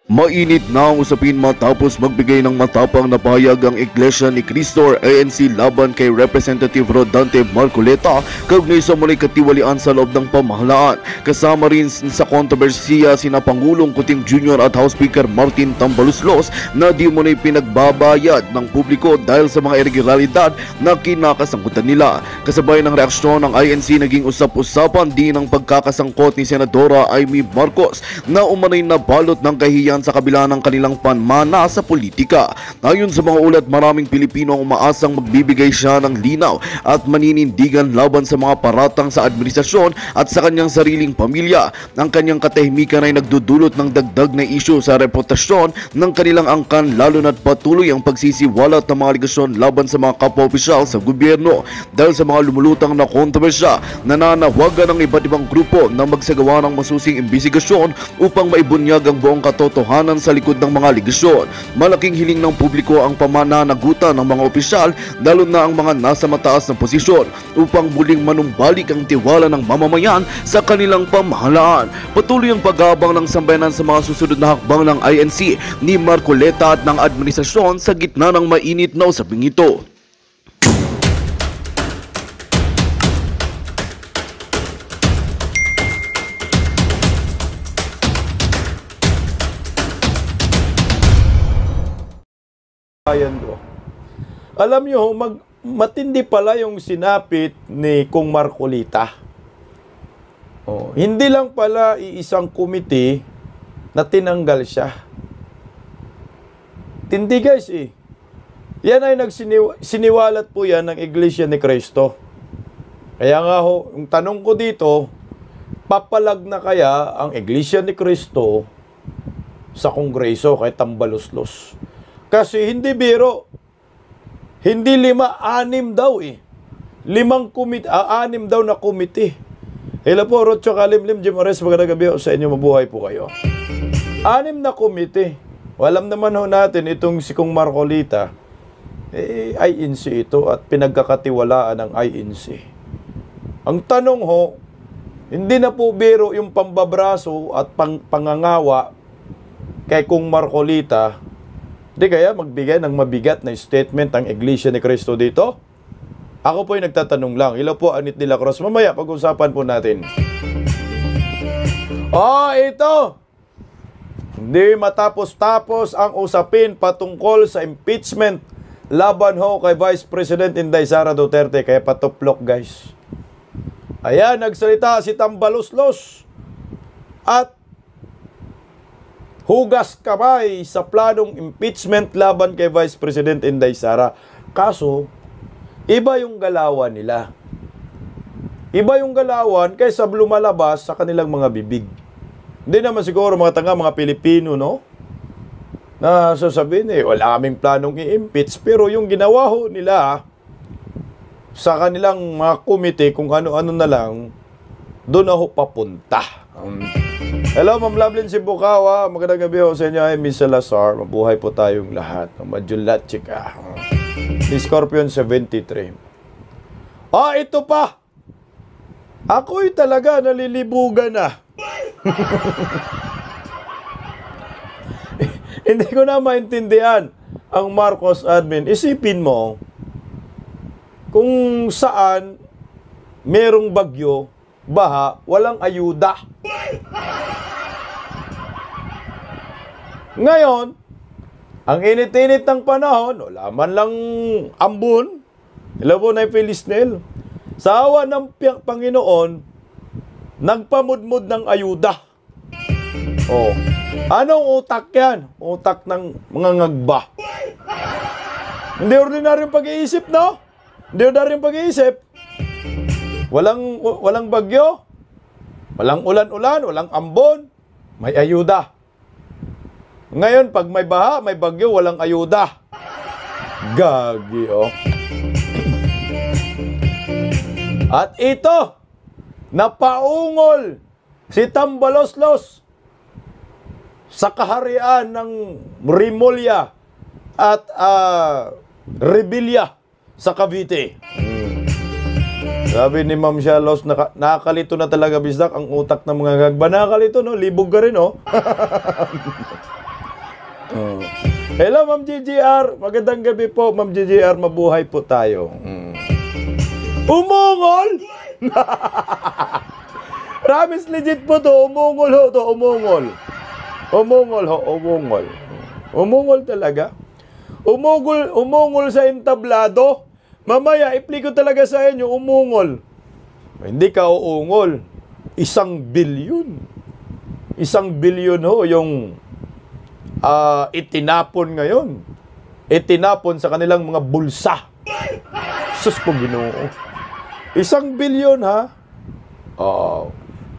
Mainit na ang usapin matapos magbigay ng matapang na pahayag ang Iglesia ni Cristo or ANC laban kay Representative Rodante Marcoleta kaugnay sa muli katiwalian sa loob ng pamahalaan. Kasama rin sa kontrobersiya sina Pangulong Kuting Jr. at House Speaker Martin Tambaluslos na di mo na pinagbabayad ng publiko dahil sa mga irregulalidad na kinakasangkutan nila. Kasabay ng reaksyon ng INC, naging usap-usapan din ang pagkakasangkot ni Senadora Amy Marcos na umanay na balot ng kahiyan sa kabila ng kanilang panmana sa politika. Ayon sa mga ulat, maraming Pilipino ang umaasang magbibigay siya ng linaw at maninindigan laban sa mga paratang sa administrasyon at sa kanyang sariling pamilya. Ang kanyang katahimikan ay nagdudulot ng dagdag na isyu sa reputasyon ng kanilang angkan, lalo na't patuloy ang pagsisiwalat ng mga aligasyon laban sa mga kapwa-opisyal sa gobyerno. Dahil sa mga lumulutang na kontrobersya, nananawagan ng iba't ibang grupo na magsagawa ng masusing imbestigasyon upang maibunyag ang buong katotohanan sa likod ng mga aligasyon. Malaking hiling ng publiko ang pamananagutan ng mga opisyal, lalo na ang mga nasa mataas na posisyon, upang muling manumbalik ang tiwala ng mamamayan sa kanilang pamahalaan. Patuloy ang pag-aabang ng sambayanan sa mga susunod na hakbang ng INC ni Marcoleta at ng administrasyon sa gitna ng mainit na usaping ito. Alam nyo, matindi pala yung sinapit ni Kong Marcolita. Hindi lang pala iisang komite na tinanggal siya. Tindi guys eh. Yan ay siniwalat po yan ng Iglesia ni Cristo. Kaya nga ho, yung tanong ko dito, papalag na kaya ang Iglesia ni Cristo sa Kongreso kay Tambaluslos? Kasi hindi biro. Hindi 5, 6 daw eh. 5 komite, 6 daw na komite. Hello po, Rocho Kalimlim, Jim Ores, magandang gabi sa inyo, mabuhay po kayo. 6 na komite. Alam naman ho natin, itong si Kong Marcolita, INC ito at pinagkakatiwalaan ng INC. Ang tanong ho, hindi na po biro yung pambabraso at pangangawa kay Kong Marcolita. Di kaya magbigay ng mabigat na statement ang Iglesia ni Cristo dito? Ako po ay nagtatanong lang. Hello po, Anit de la Cruz. Mamaya pag-usapan po natin. Ito! Hindi matapos-tapos ang usapin patungkol sa impeachment laban ho kay Vice President Inday Sara Duterte. Kaya patuplok guys. Ayan, nagsalita si Tambaluslos at hugas kamay sa planong impeachment laban kay Vice President Inday Sara. Kaso, iba yung galawan nila. Iba yung galawan kaysa lumalabas sa kanilang mga bibig. Hindi naman siguro mga Pilipino, no? Na sasabihin wala kaming planong i-impeach. Pero yung ginawa ho nila sa kanilang mga komite, kung ano-ano na lang, doon ako papunta. Hello, Ma'am Lovelyn Sibukawa. Magandang gabi ho sa inyo. Ay, Miss Salazar. Mabuhay po tayong lahat. Madyulat, chika. Ni Scorpion 73. Ito pa. Ako'y talaga nalilibugan na. Hindi ko na maintindihan ang Marcos admin. Isipin mo, kung saan merong bagyo, baha, walang ayuda. Ngayon, ang init-init ng panahon, wala man lang ambon, ilaw po na Filisnel. Sa awa ng Panginoon, nagpamudmud ng ayuda. Anong utak yan? Utak ng mga ngagba. Hindi ordinaryong pag-iisip, no? Hindi ordinaryong pag-iisip. Walang bagyo, walang ulan-ulan, walang ambon, may ayuda. Ngayon, pag may baha, may bagyo, walang ayuda. Gagi, At ito, napaungol si Tambaluslos sa kaharian ng Rimulya at Rebilla sa Cavite. Sabi ni Ma'am Shalos, nakakalito na talaga bisdak ang utak ng mga gagba. Nakakalito, no? Libog ka rin, no? Oh. Hello, Ma'am GGR. Magandang gabi po, Ma'am GGR. Mabuhay po tayo. Umungol! Promise, legit po to. Umungol ho to. Umungol. Umungol ho. Umungol. Umungol talaga. Umungol sa entablado. Mamaya, ipli ko talaga sa inyo, umungol. Hindi ka uungol. 1 billion. 1 billion ho yung itinapon ngayon. Itinapon sa kanilang mga bulsa. Sus po, Ginoo. 1 billion ha?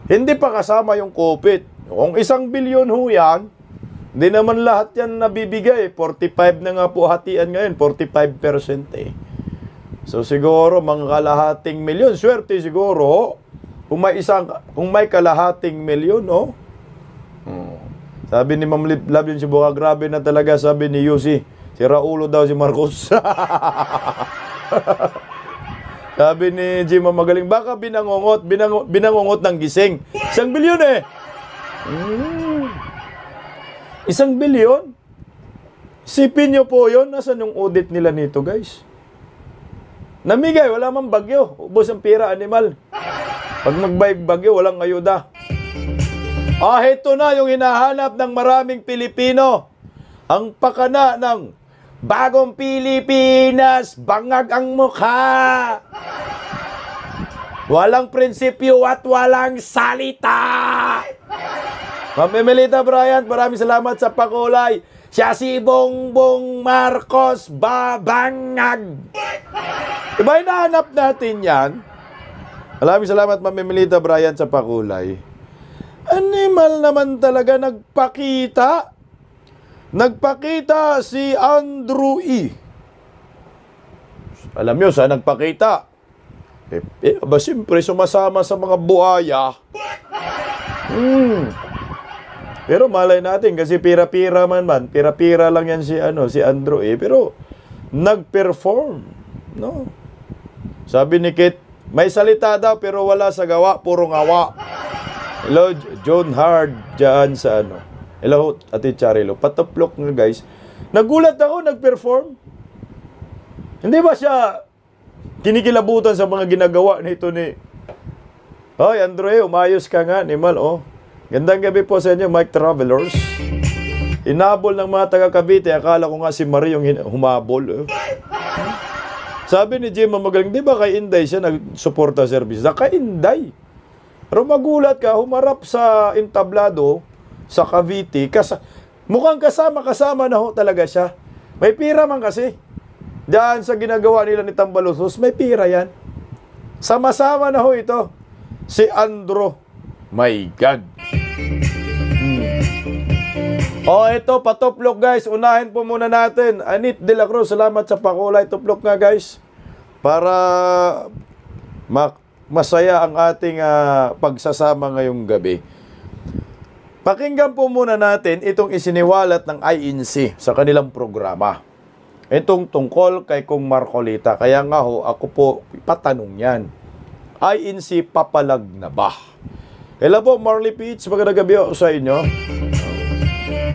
Hindi pa kasama yung kupit. Kung 1 billion ho yan, hindi naman lahat yan nabibigay. 45 na nga po hatian ngayon. 45% eh. So siguro mga kalahating milyon. Swerte siguro. Kung may kalahating milyon, oh. Sabi ni Ma'am Love yun si Buka, grabe na talaga, sabi ni Yusi. Si Raulo daw si Marcos. Sabi ni Jim, magaling. Baka binangongot ng gising. 1 bilyon eh. 1 bilyon? Sipin nyo po yun. Nasaan yung audit nila nito, guys? Namigay, wala mang bagyo. Ubos ang pira, animal. Pag magbayag-bagyo, walang ayuda. Ito na yung hinahanap ng maraming Pilipino. Ang pakana ng bagong Pilipinas, bangag ang mukha. Walang prinsipyo at walang salita. Ma'am Emelita Bryant, maraming salamat sa pakulay. Siya si Bongbong Marcos babangag. Diba hinahanap natin yan? Maraming salamat, Ma'am Emelita Bryant, sa pakulay. Animal naman talaga nagpakita. Nagpakita si Andrew E. Alam nyo, saan nagpakita? Siyempre, sumasama sa mga buhaya. Pero malay natin, kasi pira-pira man. Pira-pira lang yan si Andrew E. Pero, nag-perform. No? Sabi ni Kit, may salita daw, pero wala sa gawa, puro ngawa. Hello, John Hard, dyan sa Hello, Ate Charilo. Pataplok nga, guys. Nagulat ako, nag-perform. Hindi ba siya kinikilabutan sa mga ginagawa nito ni... Hoy, Andre, umayos ka nga, Nimal, oh. Gandang gabi po sa inyo, Mike Travelers. Inabol ng mga taga-Cavite. Akala ko nga si Marie yung humabol. Sabi ni Jim, magaling, di ba kay Inday siya nag-suporta service? Kay Inday. Pero magulat ka, humarap sa entablado, sa Cavite, mukhang kasama na ho talaga siya. May pira man kasi. Diyan sa ginagawa nila ni Tambalusos, may pira yan. Sama-sama na ho ito. Si Andro. My God. Ito, patuplok guys. Unahin po muna natin. Anit de la Cruz, salamat sa pakulay. Tuplok nga guys. Para masaya ang ating pagsasama ngayong gabi. Pakinggan po muna natin itong isiniwalat ng INC sa kanilang programa. Itong tungkol kay Kong Marcolita. Kaya nga ho, ako po patanong yan. INC papalag na ba? Hello po, Marley Peach. Magandang gabi sa inyo.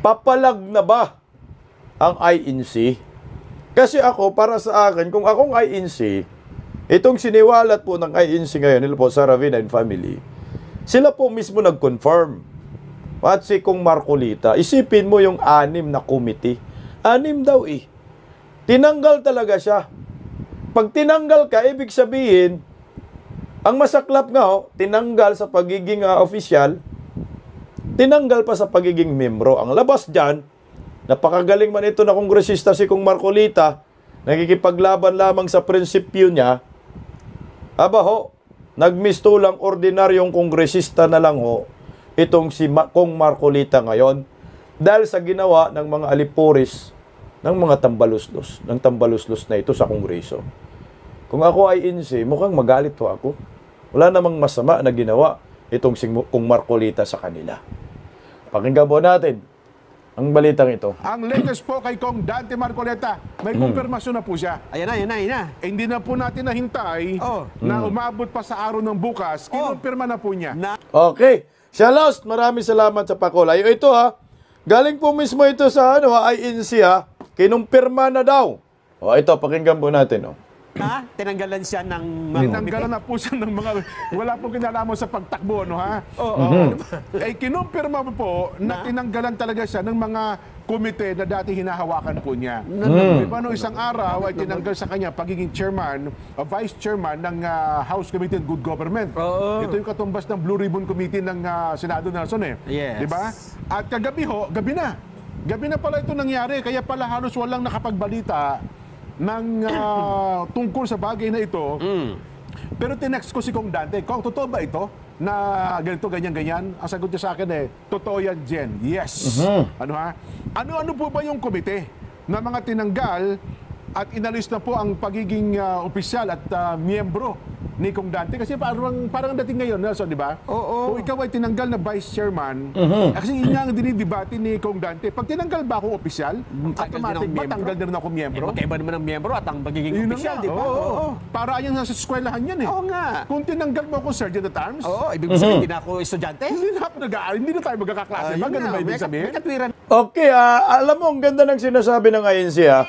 Papalag na ba ang INC? Kasi ako, para sa akin, kung akong INC, itong siniwalat po ng INC ngayon, nila po sa Ravina and Family, sila po mismo nag-confirm. At si Kong Marcolita, isipin mo yung 6 na committee. 6 daw eh. Tinanggal talaga siya. Pag tinanggal ka, ibig sabihin, ang masaklap nga tinanggal sa pagiging opisyal, tinanggal pa sa pagiging membro. Ang labas dyan, napakagaling man ito na kongresista si Kong Marcolita, nakikipaglaban lamang sa prinsipyo niya, nagmistulang ordinaryong kongresista na lang itong si Kong Marcolita ngayon dahil sa ginawa ng mga alipuris ng mga tambaluslos, na ito sa Kongreso. Kung ako ay INC, mukhang magalit ako. Wala namang masama na ginawa itong si Kong Marcolita sa kanila. Pakinggan po natin ang balitang ito. Ang latest po kay Kong Dante Marcolita, may kumpirmasyon na po siya. Ayan na. Hindi na po natin nahintay na umabot pa sa araw ng bukas. Kinumpirma na po niya. Okay. Shalos, maraming salamat sa pakulay. Ito Galing po mismo ito sa INC ha. Kinumpirma na daw. O ito, pakinggan po natin. Na tinanggalan siya ng mga Tinanggalan na po siya ng mga, wala pong kinalaman sa pagtakbo, no ha? Oo. Kinumpirma po na tinanggalan talaga siya ng mga komite na dati hinahawakan po niya. Diba, no, isang araw ay tinanggal sa kanya pagiging chairman o vice chairman ng House Committee on Good Government. Oo. Ito yung katumbas ng Blue Ribbon Committee ng Senado Nelson eh. Yes. Diba? At kagabi gabi na. Gabi na pala ito nangyari, kaya pala halos walang nakapagbalita ng tungkol sa bagay na ito. Pero tinext ko si Kong Dante, Kong, totoo ba ito? Na ganito, ganyan. Ang sagot niya sa akin totoo yan, Jen. Yes. Ano ha? Ano po ba yung komite na mga tinanggal at inalis na po ang pagiging opisyal at miyembro ni Kong Dante? Kasi parang dating ngayon, Nelson, di ba? Oo. Kung ikaw ay tinanggal na vice chairman, kasi yun nga ang dinidebate ni Kong Dante, pag tinanggal ba akong opisyal, automatic ba tanggal na rin ako miyembro? Magkaiba naman ang miyembro at ang magiging Yun na opisyal, nga. di ba? Oo. Para ayan sa eskwelahan yan eh. Oo nga. Kung tinanggal mo akong sergeant at arms, Oo, ibig sabihin, hindi na ako estudyante? hindi na tayo magkakaklase ba? Ganun ba ibig sabihin? May katwiran. Okay, alam mo, ang ganda ng sinasabi ng INC ha.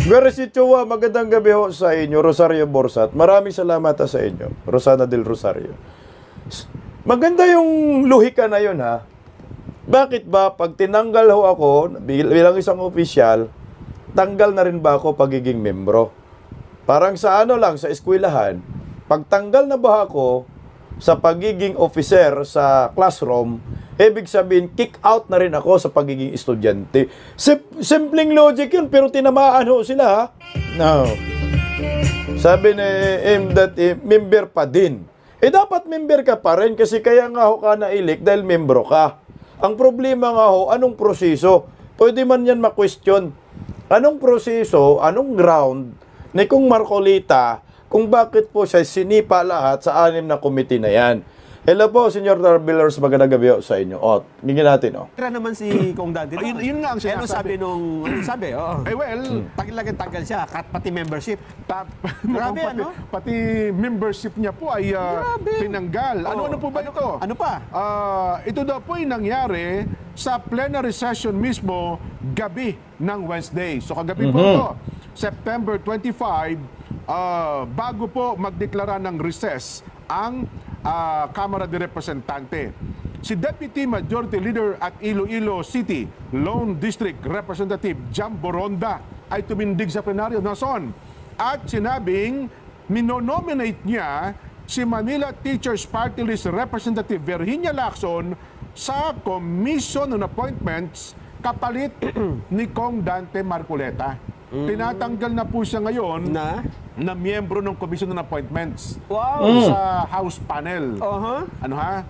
Pero si Chua, magandang gabi ho sa inyo, Rosario Borsat. Maraming salamat sa inyo, Rosana del Rosario. Maganda yung luhika na yun ha. Bakit ba pag tinanggal ho ako bilang isang opisyal, tanggal na rin ba ako pagiging membro? Parang sa lang, sa eskwelahan, pag tanggal na ba ako sa pagiging officer sa classroom, ibig sabihin, kick out na rin ako sa pagiging estudyante. Simpleng logic yun, pero tinamaan ho sila ha. No. Sabi ni member pa din. Dapat member ka pa rin kasi kaya nga ho ka na-elect dahil membro ka. Ang problema nga ho, anong proseso? Pwede man yan ma-question. Anong proseso, anong ground ni Kung Marcolita kung bakit po siya sinipa lahat sa 6 na committee na yan? Hello po, Senior Tarbillers, magandang gabi sa inyo. Bigyan natin, Tira naman si Kong Dante. Yun nga ang Ano sinasabi. sabi? Oo. Well, Tanggal siya, pati membership. Grabe, pati, ano? pati membership niya po ay tinanggal. Ano po ba ito? Ano pa? Ito daw po ay nangyari sa plenary session mismo gabi ng Wednesday. So kagabi po ito, September 25, bago po magdeklara ng recess ang Kamara de Representante. Si Deputy Majority Leader at Iloilo City Lone District Representative Jam Boronda ay tumindig sa plenaryo nason at sinabing minonominate niya si Manila Teachers Party List Representative Virginia Lacson sa Commission on Appointments kapalit ni Kong Dante Marcoleta. Tinatanggal na po siya ngayon na miyembro ng Commission on Appointments sa House panel. Ano ha?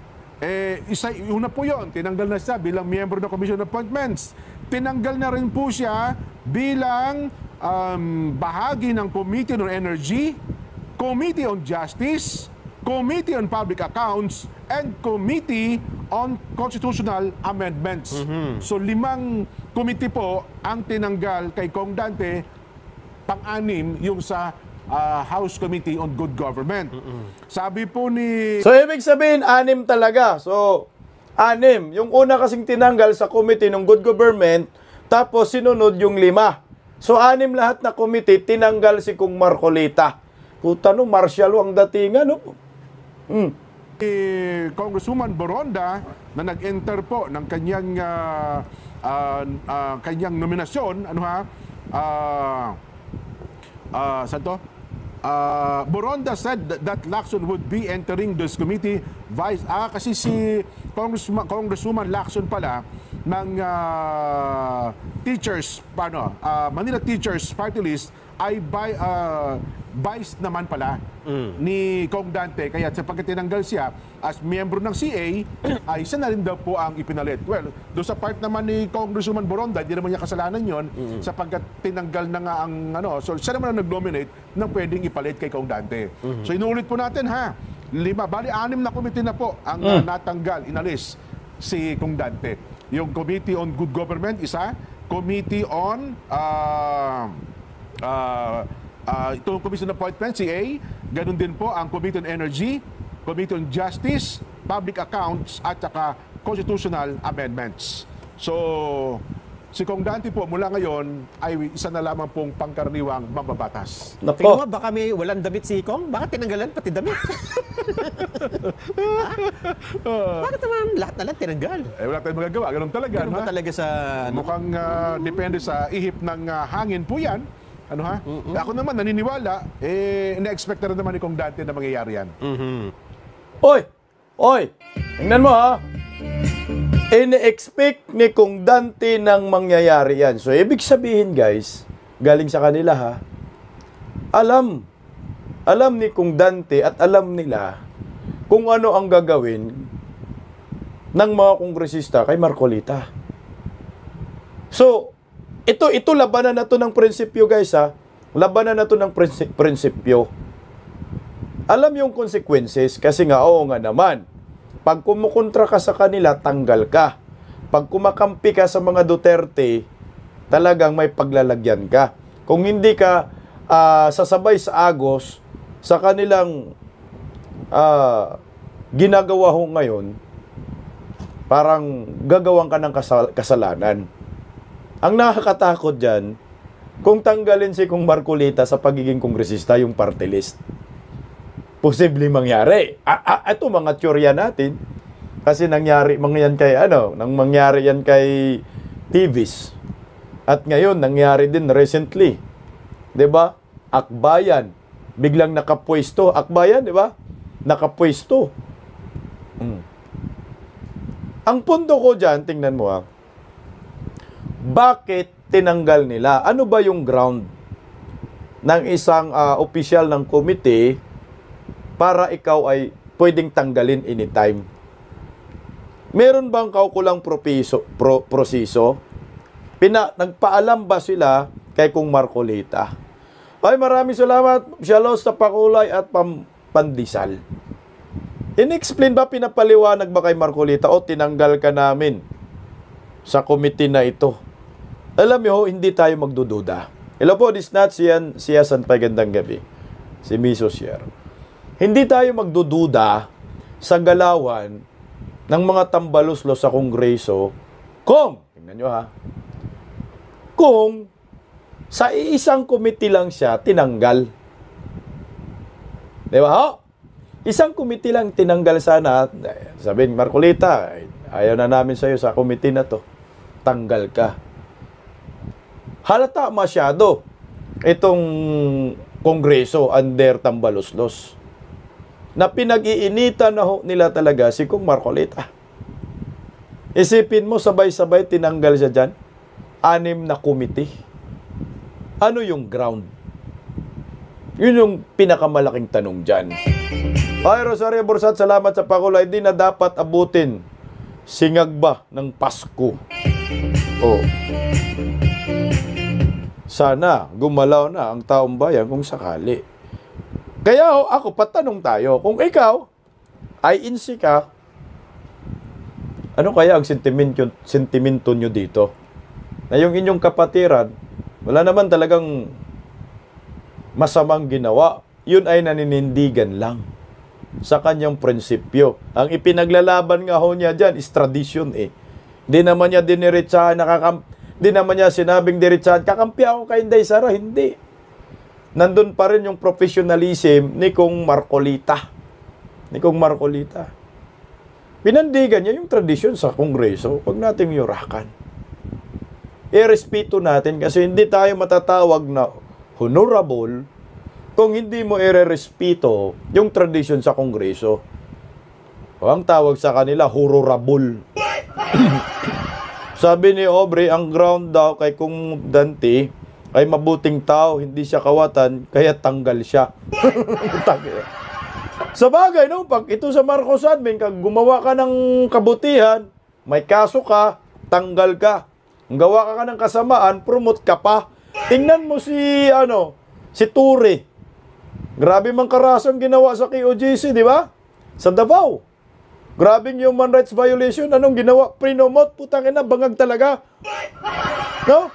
Una po yon, tinanggal na siya bilang miyembro ng Commission on Appointments. Tinanggal na rin po siya bilang bahagi ng Committee on Energy, Committee on Justice, Committee on Public Accounts, and Committee on Constitutional Amendments. So 5 committee po ang tinanggal kay Kong Dante, pang-6 yung sa House Committee on Good Government. Sabi po ni... So, ibig sabihin, 6 talaga. So, 6. Yung una kasing tinanggal sa committee ng Good Government, tapos sinunod yung 5. So, 6 lahat na committee, tinanggal si Kung Marcolita. Puta no, martial ang datingan, no? Congresswoman Boronda na nag-enter po ng kanyang kanyang nominasyon, ano ha? Saan to? Boronda said that Lacson would be entering this committee kasi si Congresswoman Lacson pala ng Manila Teachers Party List ay vice naman pala ni Kong Dante, kaya sapagkat tinanggal siya as miyembro ng CA ay siya na rin daw po ang ipinalit. Well, doon sa part naman ni Congresswoman Boronda, hindi naman niya kasalanan yon sapagkat tinanggal na nga ang so siya naman ang nag-nominate ng pwedeng ipalit kay Kong Dante. So inuulit po natin ha, 6 na committee na po ang natanggal, inalis si Kong Dante. Yung Committee on Good Government, isa, Committee on itong Commission on Appointments, CA, ganun din po ang Committee on Energy, Committee on Justice, Public Accounts, at saka Constitutional Amendments. So, si Kong Dante po mula ngayon ay isa na lamang pong pangkaraniwang mambabatas. Tingnan mo, Nako. baka may walang damit si Kong. Baka tinanggalan pati damit. Bakit naman lahat na lang tinanggal? Wala tayong magagawa. Ganun talaga. Ganun ba no? talaga sa... Mukhang depende sa ihip ng hangin po yan. Ano ha? Ako naman naniniwala, na-expect na rin naman ni Kong Dante na mangyayari yan. Oy! Oy! Tingnan mo ha. Ine-expect ni Kong Dante nang mangyayari yan. So, ibig sabihin guys, galing sa kanila ha, alam ni Kong Dante at alam nila kung ano ang gagawin ng mga kongresista kay Marcolita. So, ito labanan na to ng prinsipyo guys ha. Labanan na to ng prinsipyo. Alam yung consequences kasi nga oo nga naman. Pag kumukontra ka sa kanila, tanggal ka. Pag kumakampi ka sa mga Duterte, talagang may paglalagyan ka. Kung hindi ka sasabay sa agos sa kanilang ginagawa ho ngayon, parang gagawin ka ng kasalanan. Ang nakakatakot dyan, kung tanggalin si Kong Marcolita sa pagiging kongresista, yung party list, posible mangyari. Ito mga teorya natin. Kasi nangyari yan kay Tivis. At ngayon, nangyari din recently. 'Di ba? Akbayan. Biglang nakapwesto. Akbayan, 'di ba? Nakapwesto. Ang punto ko dyan, tingnan mo ha. Bakit tinanggal nila? Ano ba yung ground ng isang opisyal ng komite para ikaw ay pwedeng tanggalin anytime? Meron bang kaukulang proseso? Nagpaalam ba sila kay Kong Marcolita? Ay, maraming salamat, Shalos sa pakulay at pandisal. In-explain ba, pinapaliwanag ba kay Marcolita o tinanggal ka namin sa committee na ito? Alam niyo, hindi tayo magdududa. Hello po, this not siya Sanpay, gandang gabi. Si Miso Sierra. Hindi tayo magdududa sa galawan ng mga tambaluslos sa Kongreso kung, tingnan nyo ha, kung sa isang committee lang siya tinanggal. Di ba ho? Isang committee lang tinanggal sana. Sabihin, Marcolita, ayaw na namin sa'yo sa committee na to. Tanggal ka. Halata masyado itong Kongreso under tambaluslos na pinag-iinitan na nila talaga si Kong Marcolita. Isipin mo, sabay-sabay tinanggal siya dyan. 6 na committee. Ano yung ground? Yun yung pinakamalaking tanong dyan. Ay, Rosario Borsat, salamat sa pakulay. Di na dapat abutin. Singag ba ng Pasko? Oh. Sana gumalaw na ang taong bayan kung sakali. Kaya ako, patanong tayo, kung ikaw ay insi ka, ano kaya ang sentimento nyo dito? Na yung inyong kapatiran, wala naman talagang masamang ginawa. Yun ay naninindigan lang sa kanyang prinsipyo. Ang ipinaglalaban nga ho niya dyan is tradition eh. Di naman niya diniritsahan, di naman niya sinabing diritsahan, kakampi ako kay Inday Sara. Hindi. Nandun pa rin yung professionalism ni Kong Marcolita. Pinandigan niya yung tradisyon sa Kongreso. Huwag nating yurakan. Irespeto natin kasi hindi tayo matatawag na honorable kung hindi mo irerespeto yung tradisyon sa Kongreso. O ang tawag sa kanila, hororable. Sabi ni Aubrey, ang ground daw kay Kong Dante ay mabuting tao, hindi siya kawatan, kaya tanggal siya. Sa bagay, no? Pag ito sa Marcos admin, kag gumawa ka ng kabutihan, may kaso ka, tanggal ka. Kung gawa ka ng kasamaan, promote ka pa. Tingnan mo si Ture. Grabe mang karasang ginawa sa KOJC, di ba? Sa Davao. Grabing human rights violation. Anong ginawa? Prinomote, putang ina, bangag talaga. No?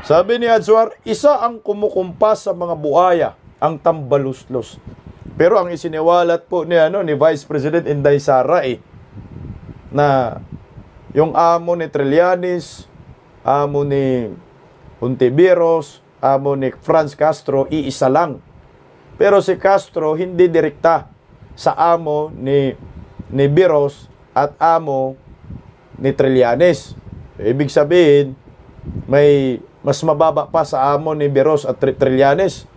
Sabi ni Adswar, isa ang kumukumpas sa mga buhaya, ang tambaluslos. Pero ang isiniwalat po ni Vice President Inday Sara na Yung amo ni Trillanes, amo ni Hontiveros, amo ni Franz Castro, iisa lang. Pero si Castro hindi direkta sa amo ni Veros at amo ni Trillanes. Ibig sabihin, may mas mababa pa sa amo ni Veros at Trillanes.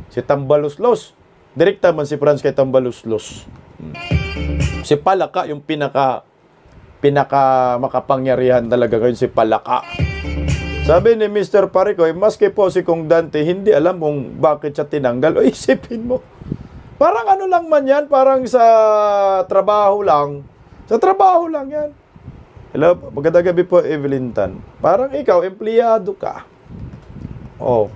Si Tambaluslos. Direkta man si Franz kay Tambaluslos. Si Palaka, yung pinaka makapangyarihan talaga ngayon, si Palaka. Sabi ni Mr. Paricoy, maski po si Kong Dante, hindi alam kung bakit siya tinanggal. O isipin mo, parang ano lang man yan, parang sa trabaho lang. Sa trabaho lang yan. Hello, magandang gabi po, Evelyn Tan. Parang ikaw, empleyado ka. Oh,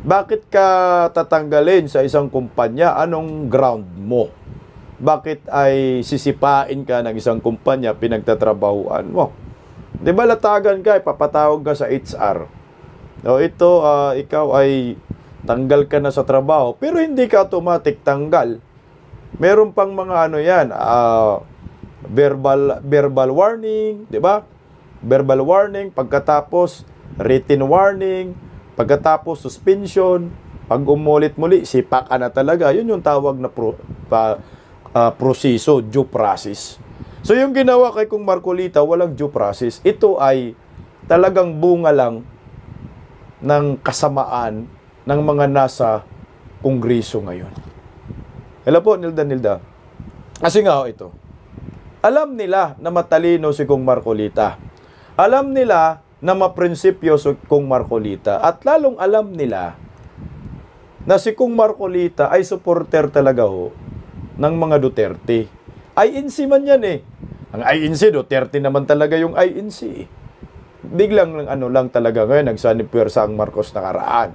bakit ka tatanggalin sa isang kumpanya? Anong ground mo? Bakit ay sisipain ka ng isang kumpanya pinagtatrabahuan mo? Di ba latagan ka, papatawag ka sa HR. O ito, ikaw ay tanggal ka na sa trabaho, pero hindi ka automatic tanggal. Meron pang mga ano yan, verbal warning, di ba? Verbal warning, pagkatapos written warning, pagkatapos suspension, pag umulit muli, sipa ka na talaga. Yun yung tawag na proseso, due process. So yung ginawa kay Kong Marcolita, walang due process. Ito ay talagang bunga lang ng kasamaan ng mga nasa Kongreso ngayon. Hello po, Nilda. Kasi nga ito, alam nila na matalino si Kong Marcolita. Alam nila na maprinsipyo si Kong Marcolita. At lalong alam nila na si Kong Marcolita ay supporter talaga ng mga Duterte. INC man yan eh. Ang INC, Duterte naman talaga yung INC. Biglang ano lang talaga ngayon, nagsanipwersa ang Marcos nakaraan.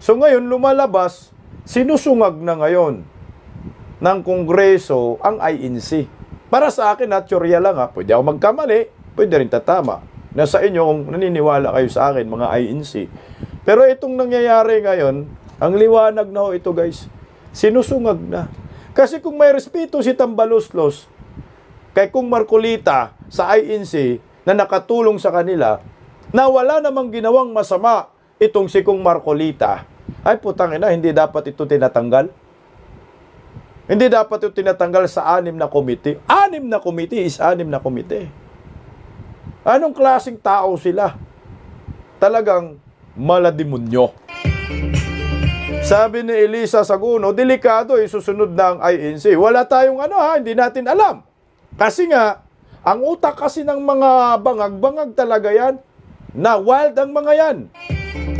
So ngayon, lumalabas, sinusungag na ngayon ng Kongreso ang INC. Para sa akin, naturya lang ha. Pwede ako magkamali, pwede rin tatama. Nasa inyo kung naniniwala kayo sa akin, mga INC. Pero itong nangyayari ngayon, ang liwanag na ito guys, sinusungag na. Kasi kung may respeto si Tambaluslos kay Kong Marcolita sa INC na nakatulong sa kanila, na wala namang ginawang masama itong si Kong Marcolita, ay putang ina, hindi dapat ito tinatanggal. Hindi dapat ito tinatanggal sa 6 na komite. 6 na komite is 6 na komite. Anong klaseng tao sila? Talagang malademonyo. Sabi ni Elisa Saguno, delikado susunod na ang INC. Wala tayong hindi natin alam. Kasi nga, ang utak kasi ng mga bangag-bangag talaga yan, na wild ang mga yan.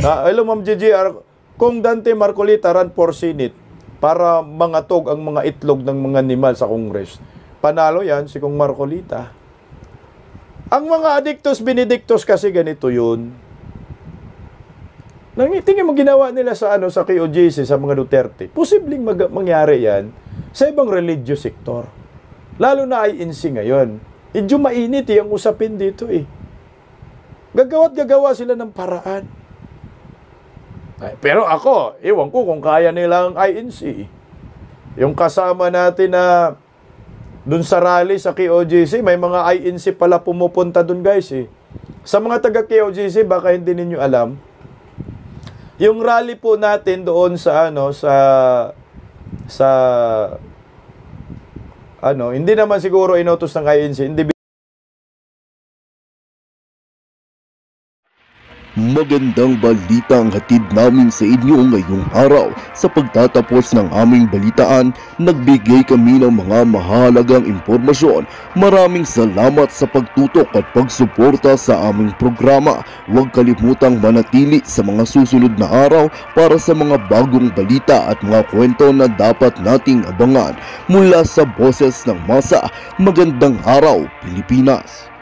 Hello Ma'am GGR, Kong Dante Marcolita run for Senate para mangatog ang mga itlog ng mga animal sa Congress. Panalo yan si Kong Marcolita. Ang mga adictos benedictos kasi ganito yun. Tingin mo ginawa nila sa KOJC, sa mga Duterte. Posibleng mangyari yan sa ibang religious sector. Lalo na INC ngayon. Medyo mainit ang usapin dito eh. Gagawa sila ng paraan. Pero ako, ewan ko kung kaya nilang INC. Yung kasama natin na dun sa rally sa KOJC, may mga INC pala pumupunta dun guys eh. Sa mga taga KOJC, baka hindi ninyo alam, yung rally po natin doon sa hindi naman siguro inutos ng INC, hindi. Magandang balita ang hatid namin sa inyo ngayong araw. Sa pagtatapos ng aming balitaan, nagbigay kami ng mga mahalagang impormasyon. Maraming salamat sa pagtutok at pagsuporta sa aming programa. Huwag kalimutang manatili sa mga susunod na araw para sa mga bagong balita at mga kwento na dapat nating abangan. Mula sa Boses ng Masa, magandang araw Pilipinas!